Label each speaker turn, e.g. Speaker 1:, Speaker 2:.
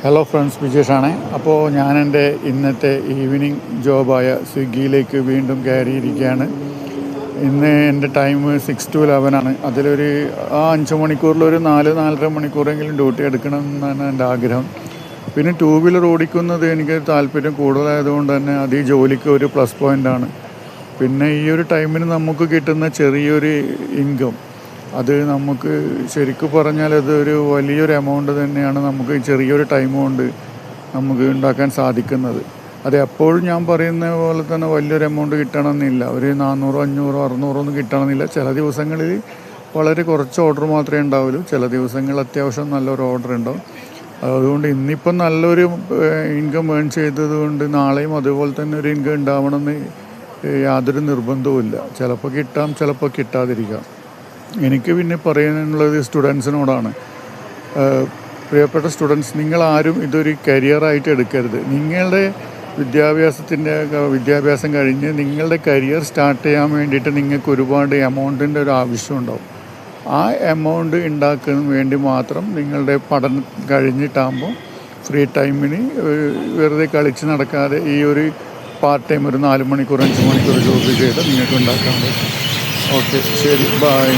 Speaker 1: Hello friends, വിജേഷാണ്. അപ്പോൾ ഞാൻ എൻ്റെ ഇന്നത്തെ ഈവനിങ് ജോബായ സ്വിഗ്ഗിയിലേക്ക് വീണ്ടും കയറിയിരിക്കുകയാണ്. ഇന്ന് എൻ്റെ ടൈം 6 to 11 ആണ്. അതിലൊരു 5 മണിക്കൂറിലൊരു 4-4.5 മണിക്കൂറെങ്കിലും ഡ്യൂട്ടി എടുക്കണം എന്നാണ് എൻ്റെ ആഗ്രഹം. പിന്നെ 2 വീലർ ഓടിക്കുന്നത് എനിക്ക് താല്പര്യം കൂടുതലായതുകൊണ്ട് തന്നെ അത് ഈ ജോലിക്ക് ഒരു പ്ലസ് പോയിൻ്റാണ്. പിന്നെ ഈ ഒരു ടൈമിന് നമുക്ക് കിട്ടുന്ന ചെറിയൊരു ഇൻകം, അത് നമുക്ക് ശരിക്കും പറഞ്ഞാൽ അതൊരു വലിയൊരു എമൗണ്ട് തന്നെയാണ്. നമുക്ക് ചെറിയൊരു ടൈം കൊണ്ട് നമുക്ക് ഉണ്ടാക്കാൻ സാധിക്കുന്നത്. അത് എപ്പോഴും ഞാൻ പറയുന്ന പോലെ തന്നെ വലിയൊരു എമൗണ്ട് കിട്ടണമെന്നില്ല. ഒരു 400, 500, 600 ഒന്നും കിട്ടണമെന്നില്ല. ചില ദിവസങ്ങളിൽ വളരെ കുറച്ച് ഓർഡർ മാത്രമേ ഉണ്ടാവുള്ളൂ. ചില ദിവസങ്ങളിൽ അത്യാവശ്യം നല്ലൊരു ഓർഡർ ഉണ്ടാവും. അതുകൊണ്ട് ഇന്നിപ്പം നല്ലൊരു ഇൻകം ഏൺ ചെയ്തതുകൊണ്ട് നാളെയും അതുപോലെ തന്നെ ഒരു ഇൻകം ഉണ്ടാവണമെന്ന് യാതൊരു നിർബന്ധവുമില്ല. ചിലപ്പോൾ കിട്ടാം, ചിലപ്പോൾ കിട്ടാതിരിക്കാം. എനിക്ക് പിന്നെ പറയാനുള്ളത് സ്റ്റുഡൻസിനോടാണ്. പ്രിയപ്പെട്ട സ്റ്റുഡൻസ്, നിങ്ങളാരും ഇതൊരു കരിയറായിട്ട് എടുക്കരുത്. നിങ്ങളുടെ വിദ്യാഭ്യാസം കഴിഞ്ഞ് നിങ്ങളുടെ കരിയർ സ്റ്റാർട്ട് ചെയ്യാൻ വേണ്ടിയിട്ട് നിങ്ങൾക്ക് ഒരുപാട് എമൗണ്ടിൻ്റെ ഒരു ആവശ്യമുണ്ടാവും. ആ എമൗണ്ട് ഉണ്ടാക്കാൻ വേണ്ടി മാത്രം നിങ്ങളുടെ പഠനം കഴിഞ്ഞിട്ടാകുമ്പോൾ ഫ്രീ ടൈമിന് വെറുതെ കളിച്ച് നടക്കാതെ ഈ ഒരു പാർട്ട് ടൈം ഒരു 4 മണിക്കൂർ 5 മണിക്കൂർ ജോബ് ചെയ്ത് നിങ്ങൾക്ക് ഉണ്ടാക്കാൻ പറ്റും. ഓക്കെ, ശരി, ബൈ.